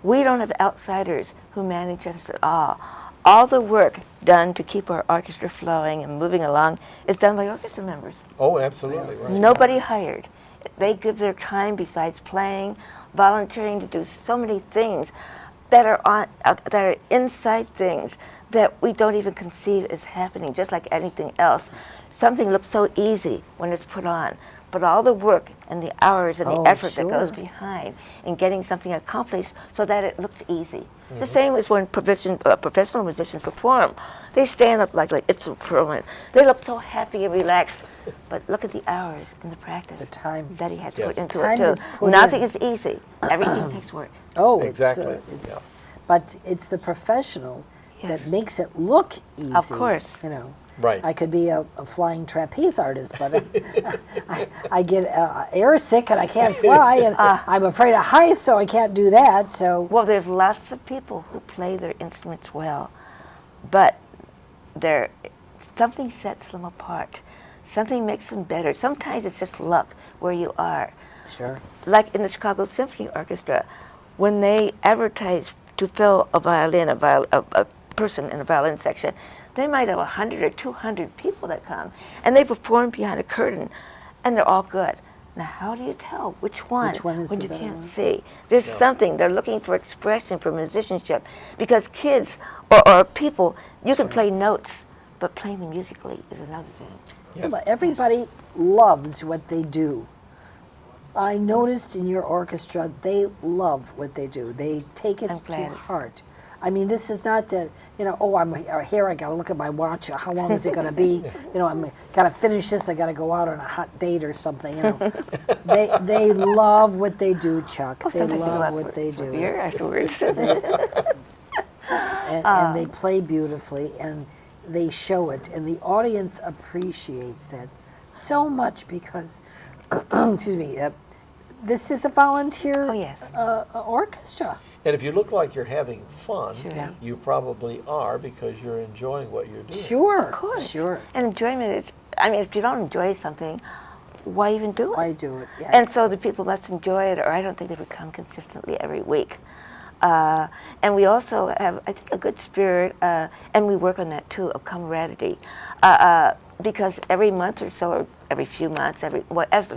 We don't have outsiders who manage us at all. All the work done to keep our orchestra flowing and moving along is done by orchestra members. Oh, absolutely, right. Nobody hired. They give their time besides playing, volunteering to do so many things that are inside things that we don't even conceive is happening, just like anything else. Something looks so easy when it's put on, but all the work and the hours and the Oh, effort that goes sure. behind in getting something accomplished so that it looks easy. The same as when professional musicians perform. They stand up like it's a performance. They look so happy and relaxed, but look at the hours and the practice The time. that he had to Yes. put into Time it that's too. put Nothing in. is easy. Everything takes work. Oh, Exactly, yeah. But it's the professional Yes. that makes it look easy. Of course. Right. I could be a flying trapeze artist, but I get air sick and I can't fly, and I'm afraid of heights, so I can't do that. So Well, there's lots of people who play their instruments well, but something sets them apart. Something makes them better. Sometimes it's just luck where you are. sure. Like in the Chicago Symphony Orchestra, when they advertise to fill a violin, a person in a violin section, they might have 100 or 200 people that come, and they perform behind a curtain, and they're all good. Now, how do you tell which one is when the you better can't one? see? There's something. They're looking for expression, for musicianship, because kids or people, you can play notes, but playing them musically is another thing. Yes. But everybody loves what they do. I noticed in your orchestra, they love what they do. They take it I'm to glad. heart. I mean, this is not the, oh, I'm here, I gotta look at my watch, how long is it gonna be? I'm gotta finish this, I gotta go out on a hot date or something, They love what they do, Chuck. They love what they do. Beer afterwards. And they play beautifully, and they show it, and the audience appreciates that so much because, excuse me, this is a volunteer orchestra. And if you look like you're having fun, Sure. Yeah. you probably are because you're enjoying what you're doing. Sure, Of course. sure. And enjoyment is, I mean, if you don't enjoy something, why even do it? Why do it? Yeah. And so the people must enjoy it, or I don't think they would come consistently every week. And we also have, I think, a good spirit, and we work on that too, of camaraderie. Because every month or so, or every few months, every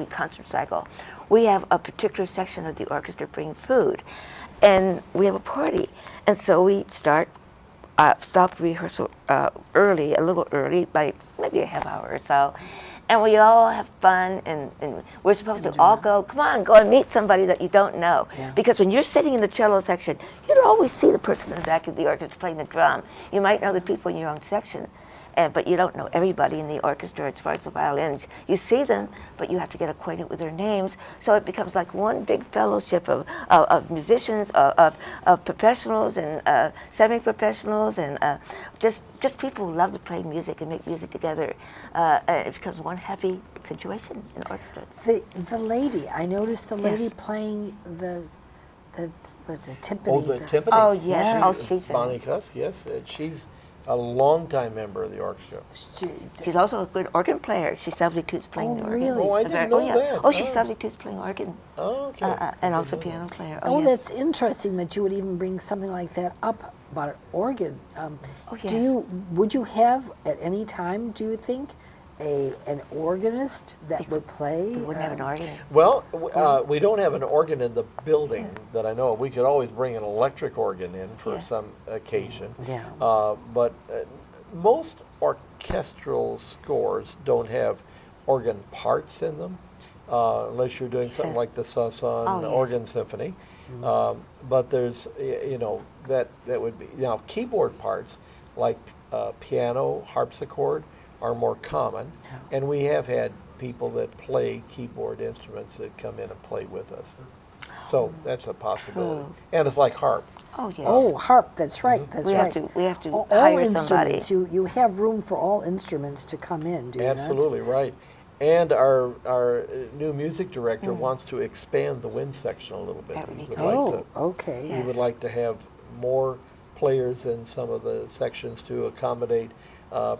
concert cycle, we have a particular section of the orchestra bring food. And we have a party. And so we stop rehearsal early, a little early, by maybe a half hour or so. And we all have fun, and we're supposed to all go and meet somebody that you don't know. Yeah. Because when you're sitting in the cello section, you don't always see the person in the back of the orchestra playing the drum. You might know the people in your own section, but you don't know everybody in the orchestra as far as the violins. You see them, but you have to get acquainted with their names. So it becomes like one big fellowship of musicians, of professionals and semi-professionals, and just people who love to play music and make music together. It becomes one happy situation in orchestra. The lady, I noticed the lady Yes. playing the was it timpani? Oh, the timpani. Oh, yes. Yeah. Oh, she's Bonnie Cuss, yes. She's a longtime member of the orchestra. She's also a good organ player. She substitutes playing the organ. really? Oh, I didn't know that. Oh, she Oh. substitutes playing organ, Oh, okay. and I also didn't know piano player. Oh, yes. that's interesting that you would even bring something like that up about an organ. Oh, yes. Would you have at any time, do you think, an organist that would play? We wouldn't have an organ. Well, we don't have an organ in the building that I know of. We could always bring an electric organ in for Yeah. some occasion. Yeah. But most orchestral scores don't have organ parts in them, unless you're doing something Yes. like the Saint-Saëns Oh, yes. Organ Symphony. But there's, that would be, keyboard parts like piano, harpsichord are more common. And we have had people that play keyboard instruments that come in and play with us. So that's a possibility. And it's like harp. Oh, yes. Oh, harp. That's right. That's we right. have to all hire instruments. somebody. You have room for all instruments to come in. Do you not? Absolutely right. And our new music director wants to expand the wind section a little bit. That would be He would great. Oh, okay. He Yes. would like to have more players in some of the sections to accommodate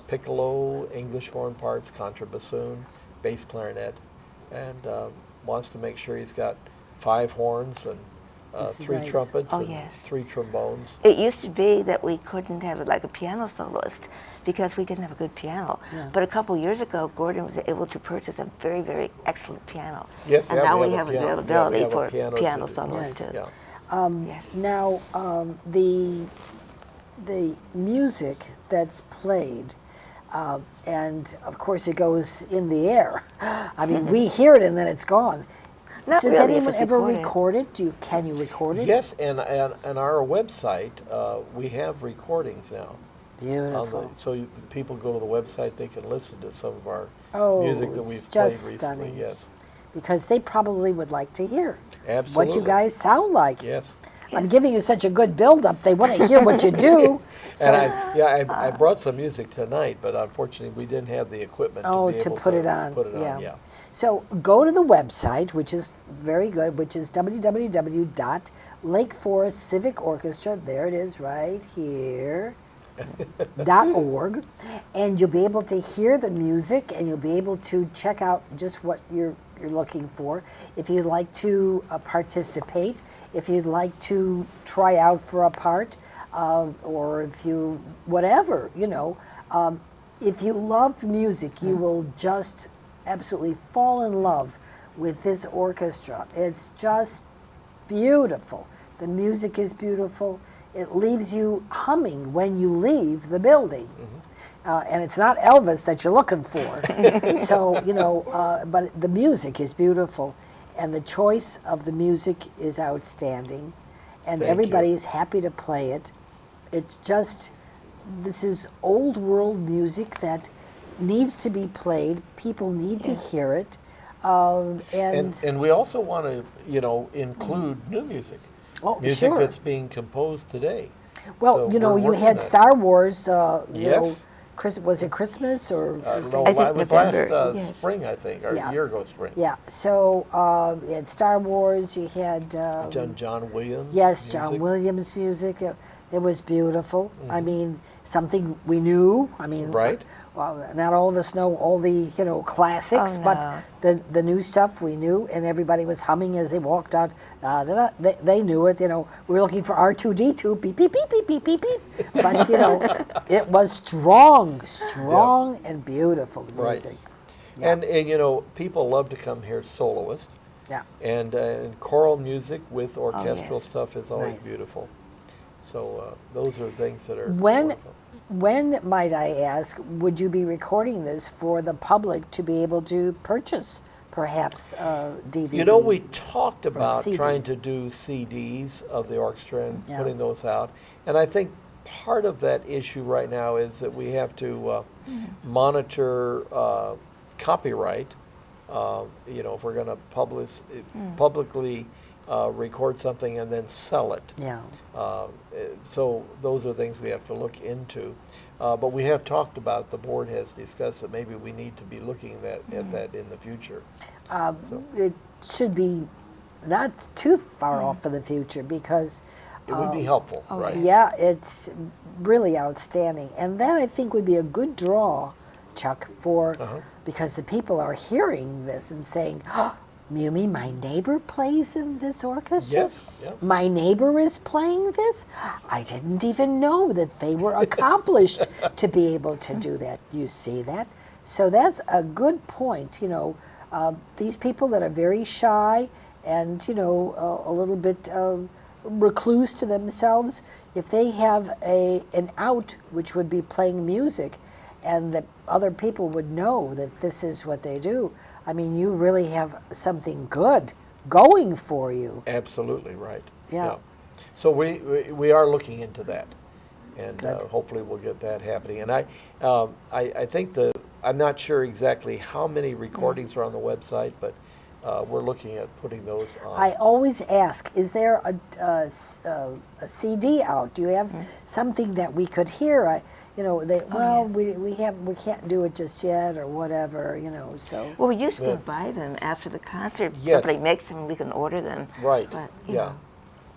piccolo, English horn parts, contrabassoon, bass clarinet, and wants to make sure he's got 5 horns and This is 3 nice. trumpets Oh, and yes. 3 trombones. It used to be that we couldn't have like a piano soloist because we didn't have a good piano. Yeah. But a couple years ago, Gordon was able to purchase a very, very excellent piano. Yes, and yeah, now we we have have a piano. availability Yeah, we have for a piano piano too. soloists Yes. too. Yeah. Yes. Now, the music that's played, and of course it goes in the air. I mean, we hear it and then it's gone. Not Does really, if anyone it's ever recorded. record it? Can you record it? Yes, and our website, we have recordings now. Beautiful. So people go to the website, they can listen to some of our Oh, music that it's we've played just recently. stunning. Yes, because they probably would like to hear absolutely. what you guys sound like. Yes. I'm giving you such a good build-up. They want to hear what you do. So, And I brought some music tonight, but unfortunately we didn't have the equipment to be able put it on. Put it on, yeah. yeah. So go to the website, which is very good, which is www.Lake Forest Civic Orchestra. There it is, right here. .org, and you'll be able to hear the music, and you'll be able to check out just what you're looking for. If you'd like to participate, if you'd like to try out for a part, or if you whatever, if you love music, you will just absolutely fall in love with this orchestra. It's just beautiful. The music is beautiful. It leaves you humming when you leave the building. And it's not Elvis that you're looking for. So, but the music is beautiful. And the choice of the music is outstanding. And Thank everybody you. is happy to play it. It's just, this is old world music that needs to be played. People need to hear it. And we also want to, include new music. Oh, Music sure. that's being composed today. Well, So you know, we're you working had on it. Star Wars, Yes. Was it Christmas or? No, I think it was November, last yes. spring, I think, or Yeah. a year ago spring. Yeah, so you had Star Wars, you had. John Williams. Yes, John music. Williams music. It was beautiful. I mean, something we knew. I mean, Right. Well, not all of us know all the classics, Oh, but no. the new stuff we knew, and everybody was humming as they walked out. They knew it. We were looking for R2D2, beep beep beep beep beep beep beep. But it was strong and beautiful Right. music. Yeah. And people love to come here soloist. Yeah. And choral music with orchestral yes. stuff is always Nice. beautiful. So those are things that are When wonderful. When, might I ask, would you be recording this for the public to be able to purchase, perhaps, DVD? We talked about CD. trying to do CDs of the orchestra and Yeah. putting those out. And I think part of that issue right now is that we have to monitor copyright. If we're going to publicly record something and then sell it. Yeah. So those are things we have to look into. But we have talked about, the board has discussed that maybe we need to be looking at that in the future. It should be not too far off in the future because, It would be helpful, right? yeah, it's really outstanding. And that, I think, would be a good draw, Chuck, because the people are hearing this and saying, oh, you mean my neighbor plays in this orchestra? Yes, yeah. My neighbor is playing this? I didn't even know that they were accomplished to be able to do that. You see that? So that's a good point. These people that are very shy and, a little bit recluse to themselves, if they have an out, which would be playing music, and that other people would know that this is what they do, I mean, you really have something good going for you. Absolutely right. Yeah. So we are looking into that, and Good. hopefully we'll get that happening. And I think I'm not sure exactly how many recordings are on the website, but we're looking at putting those on. I always ask, is there a CD out? Do you have something that we could hear? We can't do it just yet, or whatever, so. Well, we used to Yeah. go buy them after the concert. Yes. Somebody makes them, we can order them. Right. But, Yeah.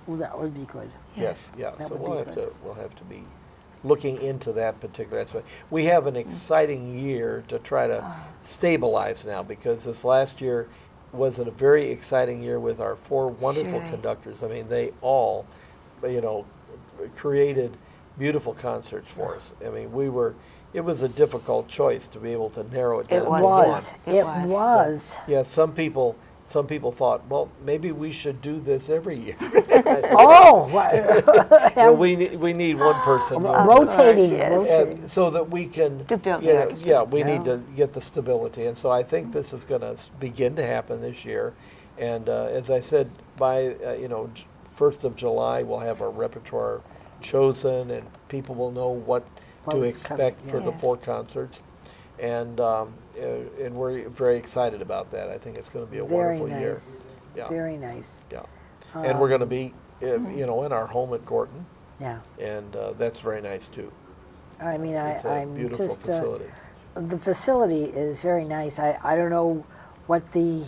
Well, that would be good. Yes. Yeah. That So would we'll be have good. to be looking into that particular aspect. We have an exciting year to try to stabilize now, because this last year was a very exciting year with our 4 wonderful Sure. conductors. I mean, they all, created beautiful concerts for us. I mean, it was a difficult choice to be able to narrow it down. It to was. one. It was. was. Yeah, some people thought, well, maybe we should do this every year. Oh, Well, we need one person doing it. rotating, Yes. rotating. And so that we can, To build you the know, orchestra. yeah, we need Yeah. to get the stability, and so I think this is going to begin to happen this year. And as I said, by 1st of July, we'll have our repertoire chosen, and people will know what to is coming, expect for the yes. 4 concerts. And we're very excited about that. I think it's going to be a Very wonderful year. nice. Yeah, Very nice. yeah. And we're going to be, in our home at Gorton, Yeah. and that's very nice too. I mean, It's a I'm beautiful just. facility. The facility is very nice. I don't know what they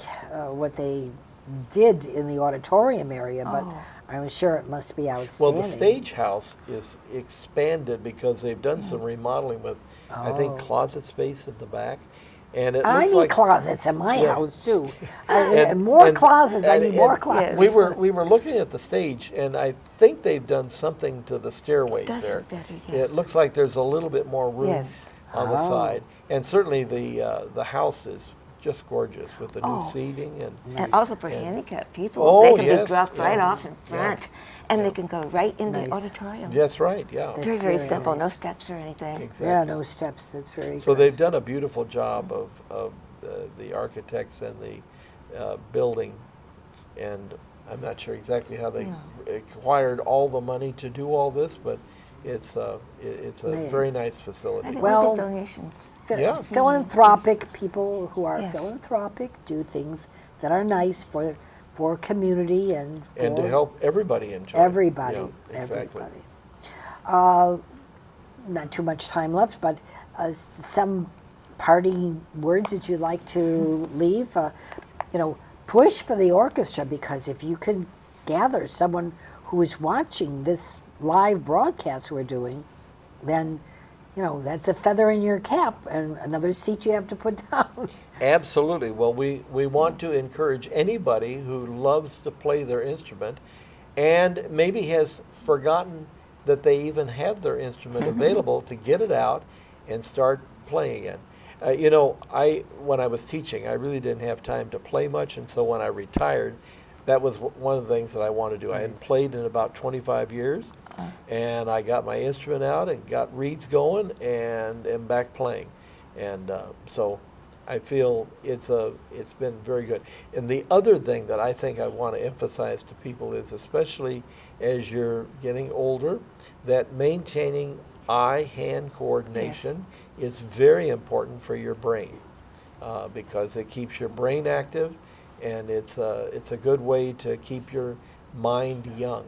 did in the auditorium area, but Oh. I'm sure it must be Well, outstanding. the stage house is expanded because they've done some remodeling with, I think, Oh. closet space at the back, and it I looks need like closets in my Yeah. house too. And- More and- closets. I and- need more and closets. We were looking at the stage, and I think they've done something to the stairways Does there. look better, yes. It looks like there's a little bit more room Yes. on the Oh. side, and certainly the house is just gorgeous with the new Oh. seating and. And also for And- handicapped people, Oh, they can yes, be dropped right yeah, off in yeah, front, and yeah. they can go right in Nice. the auditorium. That's right. Yeah. That's Very, very very simple, no nice. steps or anything. Exactly. Yeah, no steps. That's very So good. they've done a beautiful job of the architects and the building, and I'm not sure exactly how they acquired all the money to do all this, but it's a Man. very nice facility. And Well, donations. Yeah. Philanthropic people who are Yes. philanthropic do things that are nice for community and for And to help everybody enjoy. everybody. Yeah, exactly. Everybody. Not too much time left, but some parting words that you'd like to leave. Push for the orchestra, because if you can gather someone who is watching this live broadcast we're doing, then that's a feather in your cap and another seat you have to put down. Absolutely. Well, we want to encourage anybody who loves to play their instrument and maybe has forgotten that they even have their instrument available to get it out and start playing again. When I was teaching, I really didn't have time to play much, and so when I retired, that was one of the things that I wanted to do. I hadn't played in about 25 years, and I got my instrument out and got reeds going and am back playing. And so I feel it's been very good. And the other thing that I think I want to emphasize to people is, especially as you're getting older, that maintaining eye-hand coordination is very important for your brain, because it keeps your brain active, and it's a good way to keep your mind young.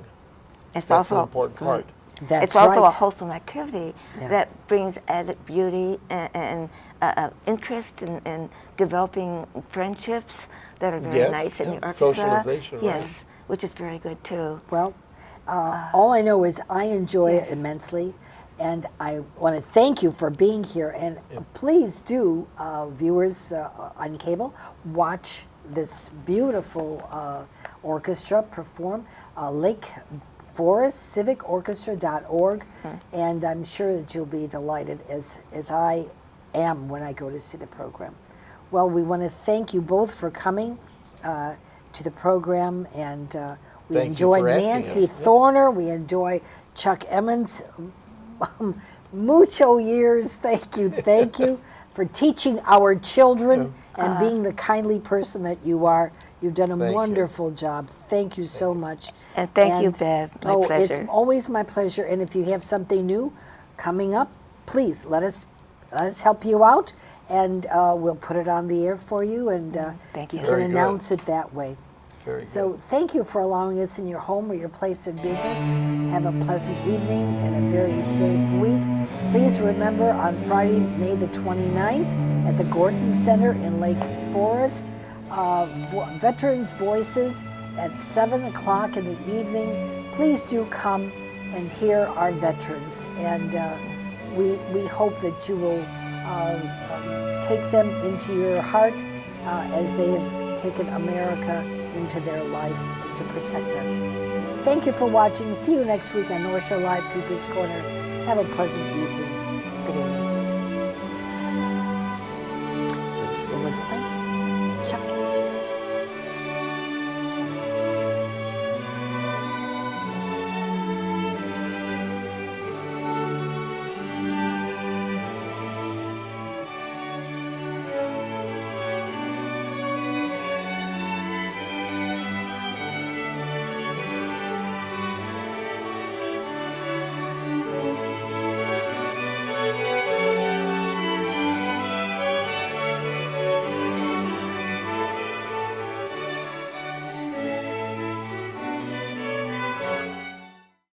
It's That's also an important part. That's it's also right. a wholesome activity Yeah. that brings added beauty and interest in developing friendships that are very Yes, nice in yeah. the orchestra. Socialization, right. Yes, which is very good too. Well, all I know is I enjoy it Yes. immensely, and I want to thank you for being here. And please do, viewers on cable, watch this beautiful orchestra perform. Lake Forest, civicorchestra.org, and I'm sure that you'll be delighted as I am when I go to see the program. Well, we want to thank you both for coming to the program, and we Thank you enjoyed for asking Nancy us. Yep. Thorner, we enjoy Chuck Emmons. Mucho years, thank you for teaching our children and being the kindly person that you are. You've done a Thank you. wonderful job. Thank you so much. And thank you, Bev. My It's pleasure. always my pleasure. And if you have something new coming up, please let us help you out, and we'll put it on the air for you, and Thank you you. can Very good. announce it that way. Very So good. thank you for allowing us in your home or your place of business. Have a pleasant evening and a very safe week. Please remember, on Friday, May the 29th, at the Gordon Center in Lake Forest, Veterans Voices at 7 o'clock in the evening. Please do come and hear our veterans. And we hope that you will take them into your heart as they have taken America into their life to protect us. Thank you for watching. See you next week on North Shore Live, Cooper's Corner. Have a pleasant evening. Good evening. It was nice.